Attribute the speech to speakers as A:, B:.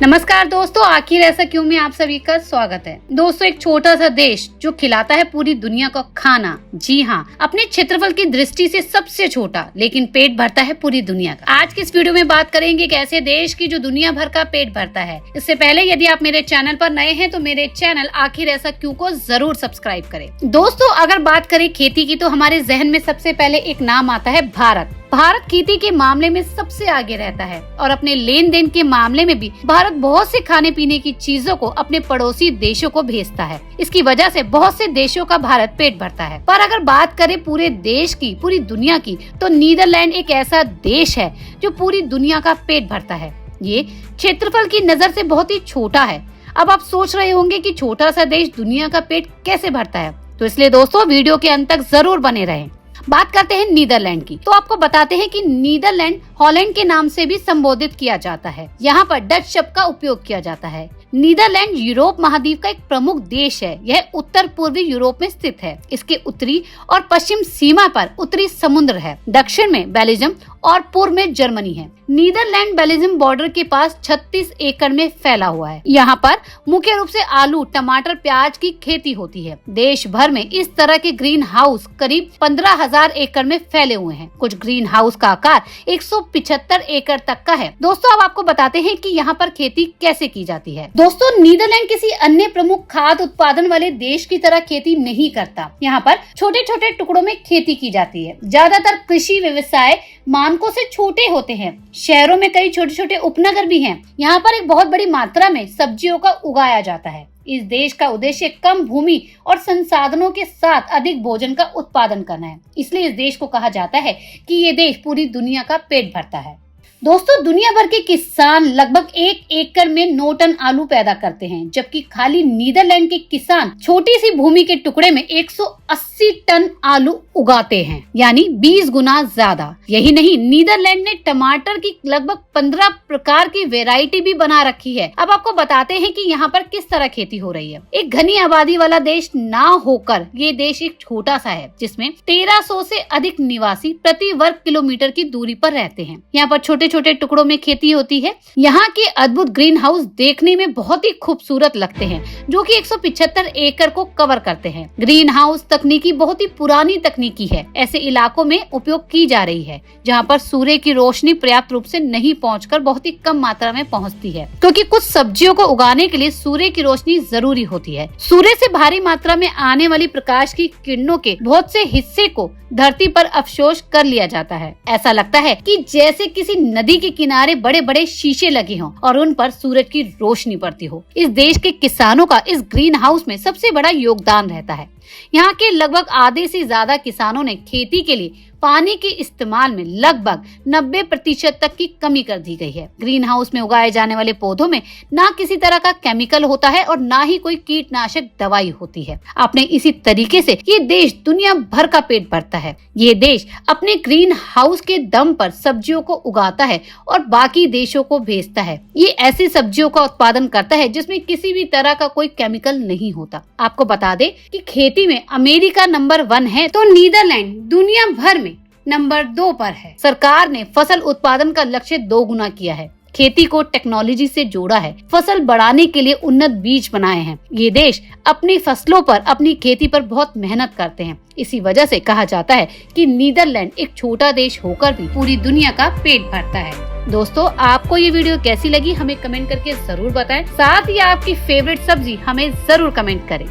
A: नमस्कार दोस्तों, आखिर ऐसा क्यों में आप सभी का स्वागत है। दोस्तों, एक छोटा सा देश जो खिलाता है पूरी दुनिया को खाना, जी हाँ, अपने क्षेत्रफल की दृष्टि से सबसे छोटा लेकिन पेट भरता है पूरी दुनिया का। आज की इस वीडियो में बात करेंगे एक ऐसे देश की जो दुनिया भर का पेट भरता है। इससे पहले यदि आप मेरे चैनल पर नए हैं तो मेरे चैनल आखिर ऐसा क्यों को जरूर सब्सक्राइब करें। दोस्तों, अगर बात करें खेती की तो हमारे जहन में सबसे पहले एक नाम आता है भारत। भारत खेती के मामले में सबसे आगे रहता है और अपने लेन देन के मामले में भी भारत बहुत से खाने पीने की चीजों को अपने पड़ोसी देशों को भेजता है। इसकी वजह से बहुत से देशों का भारत पेट भरता है। पर अगर बात करें पूरे देश की, पूरी दुनिया की, तो नीदरलैंड एक ऐसा देश है जो पूरी दुनिया का पेट भरता है। ये क्षेत्रफल की नजर से बहुत ही छोटा है। अब आप सोच रहे होंगे कि छोटा सा देश दुनिया का पेट कैसे भरता है, तो इसलिए दोस्तों वीडियो के अंत तक जरूर बने रहें। बात करते हैं नीदरलैंड की, तो आपको बताते हैं कि नीदरलैंड हॉलैंड के नाम से भी संबोधित किया जाता है। यहाँ पर डच शब्द का उपयोग किया जाता है। नीदरलैंड यूरोप महाद्वीप का एक प्रमुख देश है। यह उत्तर पूर्वी यूरोप में स्थित है। इसके उत्तरी और पश्चिम सीमा पर उत्तरी समुद्र है। दक्षिण में बेल्जियम और पूर्व में जर्मनी है। नीदरलैंड बेल्जियम बॉर्डर के पास 36 एकड़ में फैला हुआ है। यहाँ पर मुख्य रूप से आलू, टमाटर, प्याज की खेती होती है। देश भर में इस तरह के ग्रीन हाउस करीब 15,000 एकड़ में फैले हुए हैं। कुछ ग्रीन हाउस का आकार 175 एकड़ तक का है। दोस्तों, अब आपको बताते हैं कि यहाँ पर खेती कैसे की जाती है। दोस्तों, नीदरलैंड किसी अन्य प्रमुख खाद्य उत्पादन वाले देश की तरह खेती नहीं करता। यहाँ पर छोटे छोटे टुकड़ों में खेती की जाती है। ज्यादातर कृषि व्यवसाय मानकों से छोटे होते हैं। शहरों में कई छोटे छोटे उपनगर भी हैं। यहाँ पर एक बहुत बड़ी मात्रा में सब्जियों का उगाया जाता है। इस देश का उद्देश्य कम भूमि और संसाधनों के साथ अधिक भोजन का उत्पादन करना है। इसलिए इस देश को कहा जाता है कि ये देश पूरी दुनिया का पेट भरता है। दोस्तों, दुनिया भर के किसान लगभग 1 एकड़ में 9 टन आलू पैदा करते हैं, जबकि खाली नीदरलैंड के किसान छोटी सी भूमि के टुकड़े में 180 टन आलू उगाते हैं, यानी 20 गुना ज्यादा। यही नहीं, नीदरलैंड ने टमाटर की लगभग 15 प्रकार की वैरायटी भी बना रखी है। अब आपको बताते हैं कि यहाँ पर किस तरह खेती हो रही है। एक घनी आबादी वाला देश ना होकर ये देश एक छोटा सा है, जिसमें 1300 से अधिक निवासी प्रति वर्ग किलोमीटर की दूरी पर रहते हैं। यहाँ पर छोटे छोटे टुकड़ों में खेती होती है। यहाँ के अद्भुत ग्रीन हाउस देखने में बहुत ही खूबसूरत लगते हैं, जो कि 175 एकड़ को कवर करते हैं। ग्रीन हाउस तकनीकी बहुत ही पुरानी तकनीकी है। ऐसे इलाकों में उपयोग की जा रही है जहाँ पर सूर्य की रोशनी पर्याप्त रूप से नहीं पहुँचकर बहुत ही कम मात्रा में पहुँचती है, क्योंकि कुछ सब्जियों को उगाने के लिए सूर्य की रोशनी जरूरी होती है। सूर्य से भारी मात्रा में आने वाली प्रकाश की किरणों के बहुत से हिस्से को धरती पर अवशोष कर लिया जाता है। ऐसा लगता है कि जैसे किसी नदी के किनारे बड़े बड़े शीशे लगे हों और उन पर सूरज की रोशनी पड़ती हो। इस देश के किसानों का इस ग्रीन हाउस में सबसे बड़ा योगदान रहता है। यहाँ के लगभग आधे से ज्यादा किसानों ने खेती के लिए पानी के इस्तेमाल में लगभग 90% तक की कमी कर दी गई है। ग्रीन हाउस में उगाए जाने वाले पौधों में ना किसी तरह का केमिकल होता है और ना ही कोई कीटनाशक दवाई होती है। अपने इसी तरीके से ये देश दुनिया भर का पेट भरता है। ये देश अपने ग्रीन हाउस के दम पर सब्जियों को उगाता है और बाकी देशों को भेजता है। ये ऐसी सब्जियों का उत्पादन करता है जिसमें किसी भी तरह का कोई केमिकल नहीं होता। आपको बता दें कि खेती में अमेरिका नंबर 1 है, तो नीदरलैंड दुनिया भर में नंबर 2 पर है। सरकार ने फसल उत्पादन का लक्ष्य 2 गुना किया है। खेती को टेक्नोलॉजी से जोड़ा है। फसल बढ़ाने के लिए उन्नत बीज बनाए हैं। ये देश अपनी फसलों पर, अपनी खेती पर बहुत मेहनत करते हैं। इसी वजह से कहा जाता है कि नीदरलैंड एक छोटा देश होकर भी पूरी दुनिया का पेट भरता है। दोस्तों, आपको ये वीडियो कैसी लगी हमें कमेंट करके जरूर बताएं। साथ ही आपकी फेवरेट सब्जी हमें जरूर कमेंट करें।